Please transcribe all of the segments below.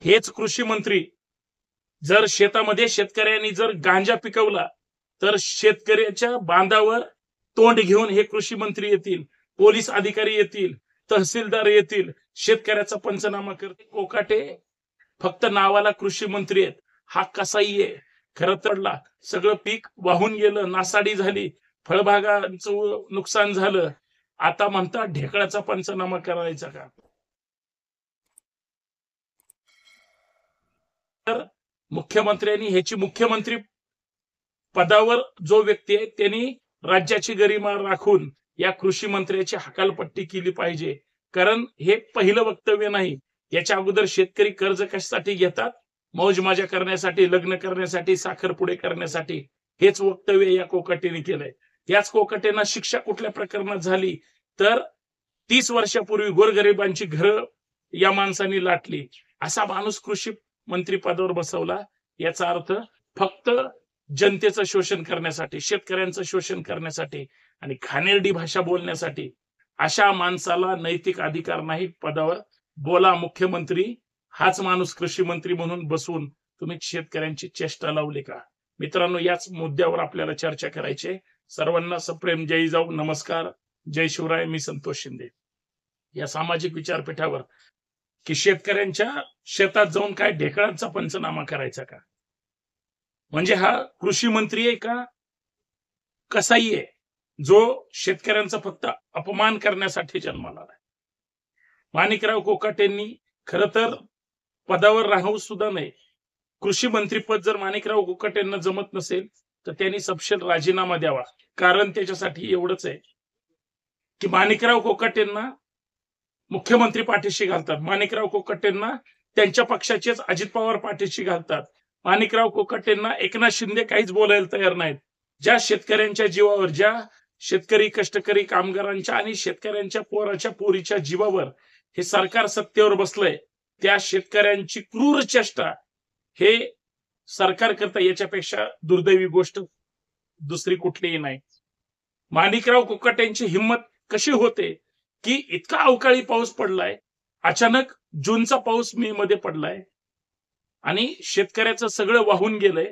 हेच कृषी मंत्री जर शेतामध्ये शेतकऱ्यांनी जर गांजा पिकवला तर शेतकऱ्याच्या बांधावर तोंड घेऊन हे कृषी मंत्री येतील, पोलीस अधिकारी येतील, तहसीलदार येतील, शेतकऱ्याचा पंचनामा करते. कोकाटे फक्त नावाला कृषी मंत्री आहेत, हा कसाही आहे. खरं तर सगळं पीक वाहून गेलं, नासाडी झाली, फळबागांचं नुकसान झालं. आता म्हणतात ढेकळाचा पंचनामा करायचा का? तर मुख्यमंत्र्यांनी ह्याची मुख्यमंत्री पदावर जो व्यक्ती आहे त्यांनी राज्याची गरिमा राखून या कृषी मंत्र्याची हकालपट्टी केली पाहिजे. कारण हे पहिलं वक्तव्य नाही. याच्या अगोदर शेतकरी कर्ज कशासाठी घेतात? मौज मजा करण्यासाठी, लग्न करण्यासाठी, साखरपुडे करण्यासाठी. हेच वक्तव्य या कोकाटेने केलंय. याच कोकाटेंना शिक्षा कुठल्या प्रकरणात झाली तर 30 वर्षापूर्वी गोरगरिबांची घरं या माणसांनी लाटली. असा माणूस कृषी मंत्री पदावर बसवला. याचा अर्थ फक्त जनतेचं शोषण करण्यासाठी, शेतकऱ्यांचं शोषण करण्यासाठी आणि घाणेरडी भाषा बोलण्यासाठी. अशा माणसाला नैतिक अधिकार नाही पदावर. बोला मुख्यमंत्री, हाच माणूस कृषी मंत्री म्हणून बसून तुम्ही शेतकऱ्यांची चेष्टा लावली का? मित्रांनो, याच मुद्द्यावर आपल्याला चर्चा करायची आहे. सर्वांना सप्रेम जय जाऊ, नमस्कार, जय शिवराय. मी संतोष शिंदे. या सामाजिक विचारपीठावर की शेतकऱ्यांच्या शेतात जाऊन काय ढेकळांचा पंचनामा करायचा का? म्हणजे हा कृषी मंत्री आहे का कसाही आहे जो शेतकऱ्यांचा फक्त अपमान करण्यासाठी जन्माला आलाय? माणिकराव कोकाटेंनी खरं तर पदावर राहू सुद्धा नाही. कृषी मंत्री पद जर माणिकराव कोकाटेंना जमत नसेल तर त्यांनी सपशेल राजीनामा द्यावा. कारण त्याच्यासाठी एवढंच आहे की माणिकराव कोकाटेंना मुख्यमंत्री पाठीशी घालतात, माणिकराव कोकाटेंना त्यांच्या पक्षाचेच अजित पवार पाठीशी घालतात, माणिकराव कोकाटेंना एकनाथ शिंदे काहीच बोलायला तयार नाहीत. ज्या शेतकऱ्यांच्या जीवावर, ज्या शेतकरी कष्टकरी कामगारांच्या आणि शेतकऱ्यांच्या पोराच्या पोरीच्या जीवावर हे सरकार सत्तेवर बसलंय, त्या शेतकऱ्यांची क्रूर चेष्टा हे सरकार करता याच्यापेक्षा दुर्दैवी गोष्ट दुसरी कुठलीही नाही. माणिकराव कोकाटेंची हिंमत कशी होते की इतका अवकाळी पाऊस पडलाय, अचानक जूनचा पाऊस मे मध्ये पडलाय आणि शेतकऱ्याचं सगळं वाहून गेलंय.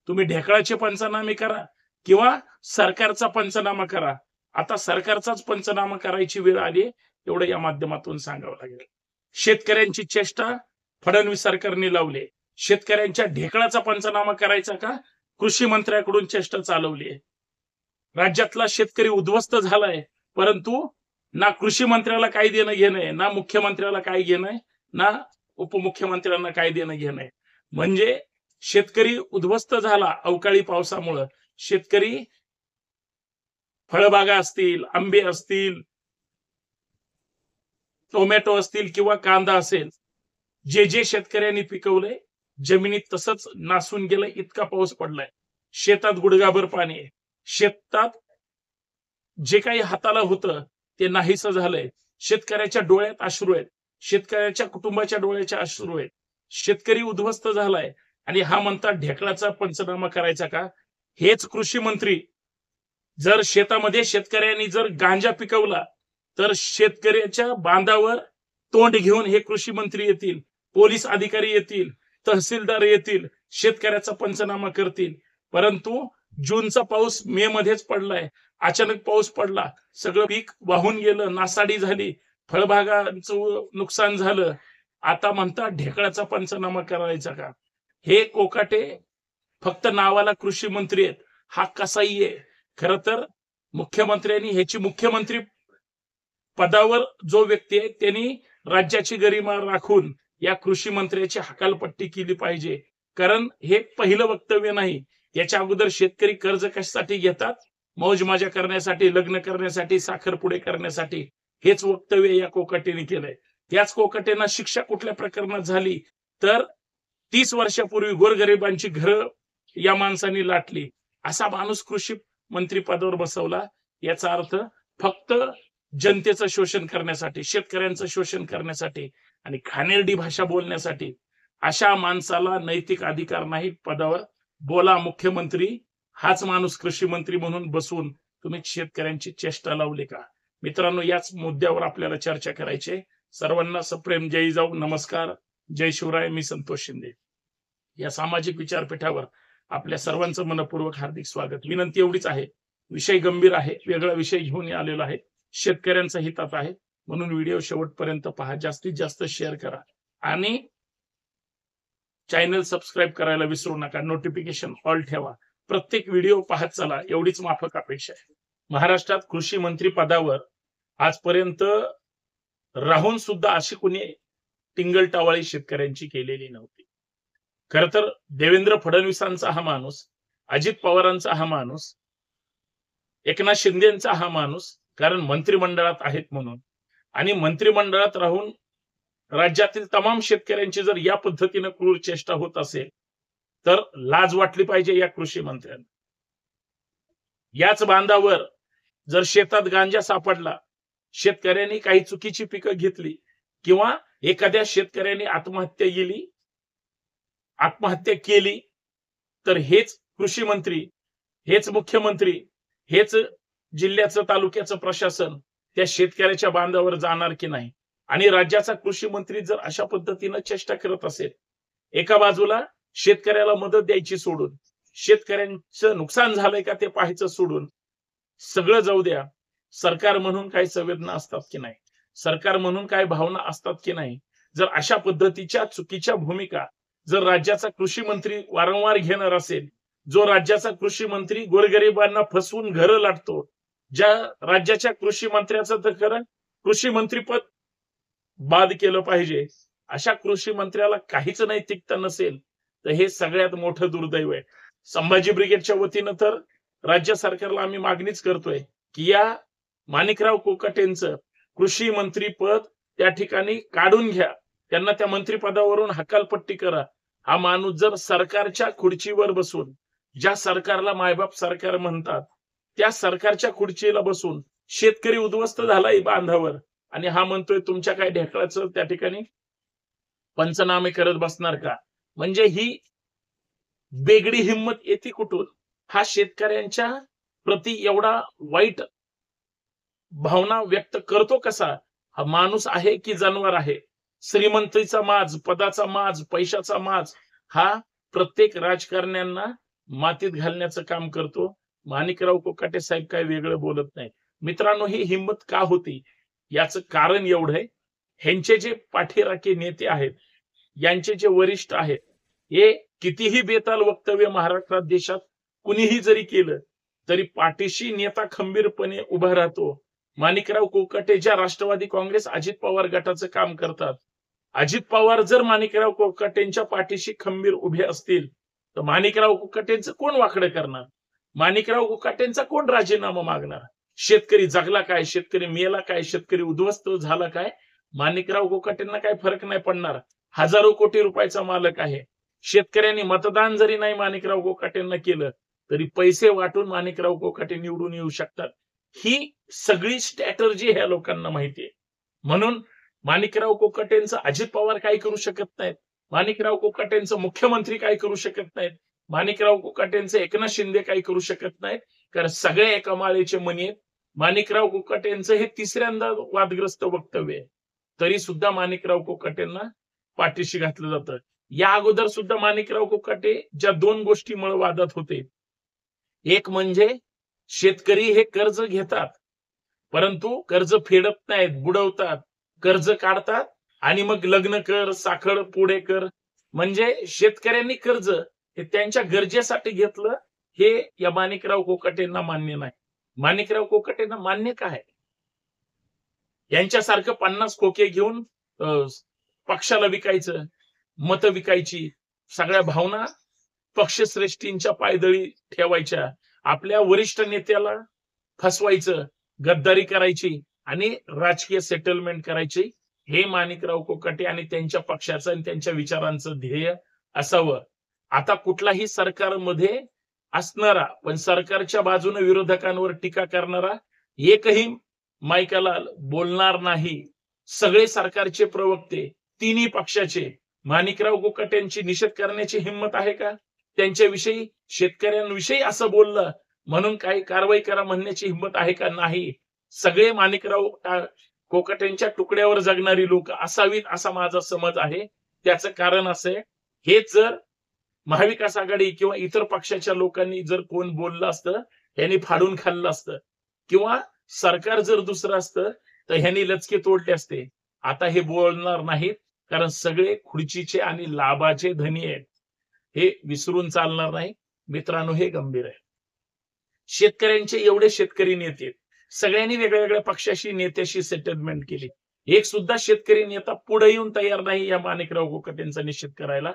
तुम्ही ढेकळाचे पंचनामे करा किंवा सरकारचा पंचनामा करा. आता सरकारचाच पंचनामा करायची वेळ आली, एवढं या माध्यमातून सांगावं लागेल. शेतकऱ्यांची चेष्टा फडणवीस सरकारने लावली. शेतकऱ्यांच्या ढेकळाचा पंचनामा करायचा का? कृषी मंत्र्याकडून चेष्टा चालवली आहे. राज्यातला शेतकरी उद्ध्वस्त झालाय, परंतु ना कृषी मंत्र्याला काय देणं घेणं आहे, ना मुख्यमंत्र्याला काय घेणं आहे, ना उपमुख्यमंत्र्यांना काय देणं घेणं आहे. म्हणजे शेतकरी उद्ध्वस्त झाला अवकाळी पावसामुळे. शेतकरी फळबागा असतील, आंबे असतील, टोमॅटो असतील किंवा कांदा असेल, जे जे शेतकऱ्यांनी पिकवलंय जमिनीत तसंच नासून गेलं. इतका पाऊस पडलाय, शेतात गुडघाभर पाणी आहे. शेतात जे काही हाताला होतं ते नाहीसं झालंय. शेतकऱ्याच्या डोळ्यात अश्रू आहेत, शेतकऱ्याच्या कुटुंबाच्या डोळ्याच्या अश्रू आहेत. शेतकरी उद्ध्वस्त झालाय आणि हा म्हणतात ढेकळाचा पंचनामा करायचा का? हेच कृषी मंत्री जर शेतामध्ये शेतकऱ्यांनी जर गांजा पिकवला तर शेतकऱ्याच्या बांधावर तोंड घेऊन हे कृषी मंत्री येतील, पोलीस अधिकारी येतील, तहसीलदार येतील, शेतकऱ्याचा पंचनामा करतील. परंतु जूनचा पाऊस मे मध्येच पडलाय, अचानक पाऊस पडला, सगळं पीक वाहून गेलं, नासाडी झाली, फळबागांचं नुकसान झालं. आता म्हणतात ढेकळाचा पंचनामा करायचा का? हे कोकाटे फक्त नावाला कृषी मंत्री आहेत, हा कसाही आहे. खरं तर मुख्यमंत्र्यांनी ह्याची मुख्यमंत्री पदावर जो व्यक्ती आहे त्यांनी राज्याची गरिमा राखून या कृषी मंत्र्याची हकालपट्टी केली पाहिजे. कारण हे पहिलं वक्तव्य नाही. याच्या अगोदर शेतकरी कर्ज कशासाठी घेतात? मौज मजा करण्यासाठी, लग्न करण्यासाठी, साखरपुडे करण्यासाठी. हेच वक्तव्य या कोकाटेने केलंय. याच कोकाटेंना शिक्षा कुठल्या प्रकरणात झाली तर 30 वर्षापूर्वी गोरगरिबांची घरं या माणसांनी लाटली. असा माणूस कृषी मंत्री पदावर बसवला. याचा अर्थ फक्त जनतेचं शोषण करण्यासाठी, शेतकऱ्यांचं शोषण करण्यासाठी आणि घाणेरडी भाषा बोलण्यासाठी. अशा माणसाला नैतिक अधिकार नाही पदावर. बोला मुख्यमंत्री, हाच माणूस कृषी मंत्री म्हणून बसून तुम्ही शेतकऱ्यांची चेष्टा लावली का? मित्रांनो, याच मुद्द्यावर आपल्याला चर्चा करायची आहे. सर्वांना सप्रेम जय जाऊ, नमस्कार, जय शिवराय. मी संतोष शिंदे. या सामाजिक विचारपीठावर आपल्या सर्वांचं मनपूर्वक हार्दिक स्वागत. विनंती एवढीच आहे, विषय गंभीर आहे, वेगळा विषय घेऊन आलेला आहे, शेतकऱ्यांच्या हितात आहे, म्हणून व्हिडिओ शेवटपर्यंत पहा, जास्तीत जास्त शेअर करा आणि चॅनल सबस्क्राईब करायला विसरू नका. नोटिफिकेशन ऑल ठेवा. प्रत्येक व्हिडिओ पाहत चला, एवढीच माफक अपेक्षा आहे. महाराष्ट्रात कृषी मंत्री पदावर आजपर्यंत राहून सुद्धा अशी कुणी टिंगलटावाळी शेतकऱ्यांची केलेली नव्हती. खर तर देवेंद्र फडणवीसांचा हा माणूस, अजित पवारांचा हा माणूस, एकनाथ शिंदेचा हा माणूस, कारण मंत्रिमंडळात आहेत म्हणून, आणि मंत्रिमंडळात राहून राज्यातील तमाम शेतकऱ्यांची जर या पद्धतीने क्रूर चेष्टा होत असेल तर लाज वाटली पाहिजे या कृषी मंत्र्यांना. याच बांधावर जर शेतात गांजा सापडला, शेतकऱ्यांनी काही चुकीची पिकं घेतली किंवा एखाद्या शेतकऱ्याने आत्महत्या केली तर हेच कृषी मंत्री, हेच मुख्यमंत्री, हेच जिल्ह्याचं तालुक्याचं प्रशासन त्या शेतकऱ्याच्या बांधावर जाणार की नाही? आणि राज्याचा कृषी मंत्री जर अशा पद्धतीने चेष्टा करत असेल, एका बाजूला शेतकऱ्याला मदत द्यायची सोडून, शेतकऱ्यांचं नुकसान झालंय का ते पाहायचं सोडून, सगळं जाऊ द्या, सरकार म्हणून काही संवेदना असतात की नाही, सरकार म्हणून काही भावना असतात की नाही, जर अशा पद्धतीच्या चुकीच्या भूमिका जर राज्याचा कृषी मंत्री वारंवार घेणार असेल, जो राज्याचा कृषी मंत्री गोरगरिबांना फसवून घरं लाटतो, ज्या राज्याच्या कृषी मंत्र्याचं तर खरं कृषी मंत्रीपद बाद केलं पाहिजे, अशा कृषी मंत्र्याला काहीच नैतिकता नसेल तर हे सगळ्यात मोठं दुर्दैव आहे. संभाजी ब्रिगेडच्या वतीनं तर राज्य सरकारला आम्ही मागणीच करतोय की या माणिकराव कोकाटेंचं कृषी मंत्री पद त्या ठिकाणी काढून घ्या, त्यांना त्या मंत्रिपदावरून हकालपट्टी करा. हा माणूस जर सरकारच्या खुर्चीवर बसून, ज्या सरकारला मायबाप सरकार म्हणतात, त्या सरकारच्या खुर्चीला बसून शेतकरी उद्ध्वस्त झालाय बांधावर, आणि हा म्हणतोय तुमच्या काय ढेकळाचं त्या ठिकाणी पंचनामे करत बसणार का? म्हणजे ही बेगडी हिंमत येते कुठून? हा शेतकऱ्यांच्या प्रति एवढा वाईट भावना व्यक्त करतो कसा? हा माणूस आहे की जनावर आहे? श्रीमंतीचा माज, पदाचा माज, पैशाचा माज हा प्रत्येक राजकारण्यांना मातीत घालण्याचं काम करतो. माणिकराव कोकाटे साहेब काय वेगळं बोलत नाही. मित्रांनो, ही हिंमत का होती याचं कारण एवढं आहे, ह्यांचे जे पाठीराखे नेते आहेत, यांचे जे वरिष्ठ आहेत, हे कितीही बेताल वक्तव्य महाराष्ट्रात देशात कुणीही जरी केलं तरी पाठीशी नेता खंबीरपणे उभा राहतो. माणिकराव कोकाटे ज्या राष्ट्रवादी काँग्रेस अजित पवार गटाचं काम करतात, अजित पवार जर माणिकराव कोकाटेंच्या पाठीशी खंबीर उभे असतील तर माणिकराव कोकाटेंचं कोण वाकडं करणार? माणिकराव कोकाटेंचा कोण राजीनामा मागणार? शेतकरी जगला काय, शेतकरी मेला काय, शेतकरी उद्ध्वस्त झाला काय, माणिकराव कोकाटेंना काय फरक नाही पडणार. हजारो कोटी रुपयाचा मालक आहे. शेतकऱ्यांनी मतदान जरी नाही माणिकराव कोकाटेंना केलं तरी पैसे वाटून माणिकराव कोकाटे निवडून येऊ शकतात. ही सगळी स्ट्रॅटर्जी ह्या लोकांना माहितीये. म्हणून माणिकराव कोकाटेंचं अजित पवार काही करू शकत नाहीत, माणिकराव कोकाटेंचं मुख्यमंत्री काही करू शकत नाहीत, माणिकराव कोकाटेंचं एकनाथ शिंदे काही करू शकत नाहीत, कारण सगळे एका माळेचे मणी आहेत. माणिकराव कोकाटेंचं हे तिसऱ्यांदा वादग्रस्त वक्तव्य आहे, तरी सुद्धा माणिकराव कोकाटेंना पाठीशी घातलं जातं. या अगोदर सुद्धा माणिकराव कोकाटे ज्या दोन गोष्टीमुळे वादात होते, एक म्हणजे शेतकरी हे कर्ज घेतात परंतु कर्ज फेडत नाहीत, बुडवतात, कर्ज काढतात आणि मग लग्न कर, साखर पुढे कर, म्हणजे शेतकऱ्यांनी कर्ज हे त्यांच्या गरजेसाठी घेतलं, हे या माणिकराव कोकाटेंना मान्य नाही. माणिकराव कोकाटेंना मान्य काय? यांच्यासारखं 50 खोके घेऊन पक्षाला विकायचं, मतं विकायची, सगळ्या भावना पक्षश्रेष्ठींच्या पायदळी ठेवायच्या, आपल्या वरिष्ठ नेत्याला फसवायचं, गद्दारी करायची आणि राजकीय सेटलमेंट करायची, हे माणिकराव कोकाटे आणि त्यांच्या पक्षाचं आणि त्यांच्या विचारांचं ध्येय असावं. आता कुठलाही सरकारमध्ये असणारा पण सरकारच्या बाजूने विरोधकांवर टीका करणारा एकही माईकाला बोलणार नाही. सगळे सरकारचे प्रवक्ते, तिन्ही पक्षाचे, माणिकराव कोकाटेंची निषेध करण्याची हिंमत आहे का? त्यांच्याविषयी, शेतकऱ्यांविषयी असं बोललं म्हणून काही कारवाई करा म्हणण्याची हिंमत आहे का? नाही. सगळे माणिकराव कोकाटेंच्या तुकड्यावर जगणारी लोक असावीत असा माझा समज आहे. त्याचं कारण असं आहे, हेच जर महाविकास आघाडी किंवा इतर पक्षाच्या लोकांनी जर कोण बोललं असतं, ह्यांनी फाडून खाल्लं असतं किंवा सरकार जर दुसरं असतं, तर ह्यांनी लचके तोडले असते. आता हे बोलणार नाहीत, कारण सगळे खुर्चीचे आणि लाभाचे धनी आहेत. हे विसरून चालणार नाही. मित्रांनो, हे गंभीर आहे. शेतकऱ्यांचे एवढे शेतकरी नेते, सगळ्यांनी वेगळ्या पक्षाशी नेत्याशी सेटलमेंट केली. एक सुद्धा शेतकरी नेता पुढे येऊन तयार नाही या माणिकराव कोकाटेंचा निषेध करायला.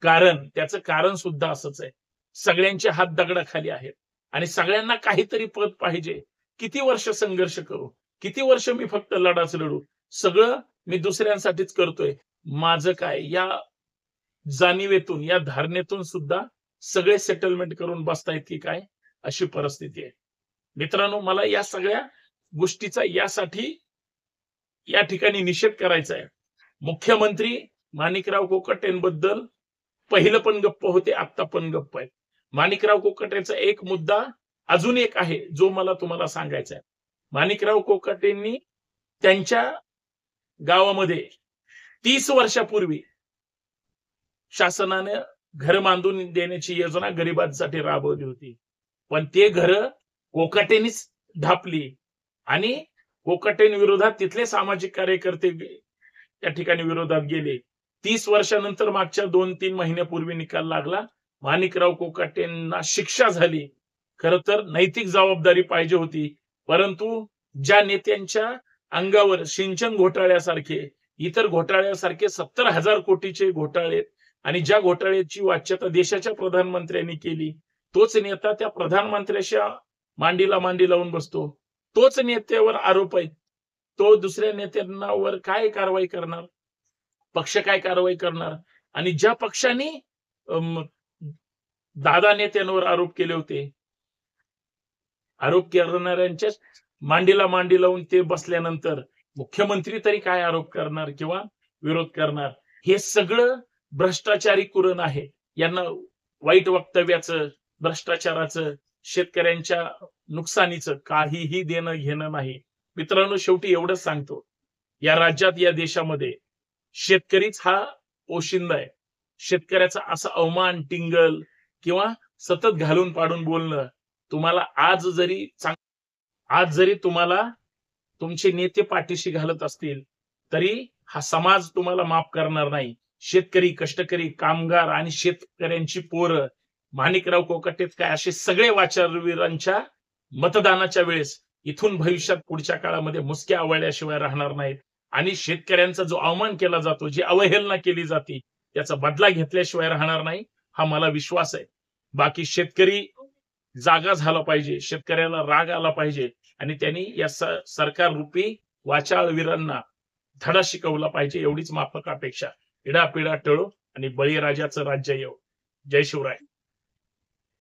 कारण त्याचं कारण सुद्धा असंच आहे. सगळ्यांचे हात दगडाखाली आहेत आणि सगळ्यांना काहीतरी पद पाहिजे. किती वर्ष संघर्ष करू? किती वर्ष मी फक्त लढाच लढू? सगळं मी दुसऱ्यांसाठीच करतोय. माझं काय? या जाणीवेतून, या धारणेतून सुद्धा सगळे सेटलमेंट करून बसतायत की काय, अशी परिस्थिती आहे. मित्रांनो, मला या सगळ्या गोष्टीचा यासाठी या ठिकाणी निषेध करायचा आहे. मुख्यमंत्री माणिकराव कोकाटेंबद्दल पहिलं पण गप्प होते, आता पण गप्प आहेत. माणिकराव कोकाटेचा एक मुद्दा अजून एक आहे, जो मला तुम्हाला सांगायचा आहे. माणिकराव कोकाटेंनी त्यांच्या गावामध्ये 30 वर्षापूर्वी शासनाने घर बांधून देण्याची योजना गरिबांसाठी राबवली होती. पण ते घर कोकाटेंनीच ढापली आणि कोकाटेंविरोधात तिथले सामाजिक कार्यकर्ते त्या ठिकाणी विरोधात गेले. 30 वर्षानंतर मागच्या 2-3 महिन्यापूर्वी निकाल लागला. माणिकराव कोकाटेंना शिक्षा झाली. खरं तर नैतिक जबाबदारी पाहिजे होती. परंतु ज्या नेत्यांच्या अंगावर सिंचन घोटाळ्यासारखे, इतर घोटाळ्यासारखे 70,000 कोटीचे घोटाळे आणि ज्या घोटाळ्याची वाच्यता देशाच्या प्रधानमंत्र्यांनी केली, तोच नेता त्या प्रधानमंत्र्याच्या मांडीला मांडी लावून बसतो. तोच नेत्यावर आरोप आहे. तो दुसऱ्या नेत्यांवर काय कारवाई करणार? पक्ष काय कारवाई करणार? आणि ज्या पक्षाने दादा नेत्यांवर आरोप केले होते, आरोप करणाऱ्यांच्या मांडीला मांडी लावून ते बसल्यानंतर मुख्यमंत्री तरी काय आरोप करणार किंवा विरोध करणार? हे सगळं भ्रष्टाचारी कुरण आहे. यांना वाईट वक्तव्याचं, भ्रष्टाचाराचं, शेतकऱ्यांच्या नुकसानीचं काहीही देणं घेणं नाही. मित्रांनो, शेवटी एवढंच सांगतो, या राज्यात, या देशामध्ये शेतकरीच हा पोशिंदा आहे. शेतकऱ्याचा असा अवमान, टिंगल किंवा सतत घालून पाडून बोलणं तुम्हाला आज जरी तुम्हाला तुमचे नेते पाठीशी घालत असतील, तरी हा समाज तुम्हाला माफ करणार नाही. शेतकरी, कष्टकरी, कामगार आणि शेतकऱ्यांची पोरं, माणिकराव कोकाटेच काय, असे सगळे वाचारवीरांच्या मतदानाच्या वेळेस इथून भविष्यात पुढच्या काळामध्ये मुसक्या आवळल्याशिवाय राहणार नाहीत. आणि शेतकऱ्यांचा जो अवमान केला जातो, जी अवहेलना केली जाते, त्याचा बदला घेतल्याशिवाय राहणार नाही, हा मला विश्वास आहे. बाकी शेतकरी जागा झाला पाहिजे, शेतकऱ्याला राग आला पाहिजे आणि त्यांनी या सरकार रूपी वाचाळवीरांना धडा शिकवला पाहिजे, एवढीच माफक अपेक्षा. इडापिडा टळो आणि बळीराजाचं राज्य येवो. जय शिवराय.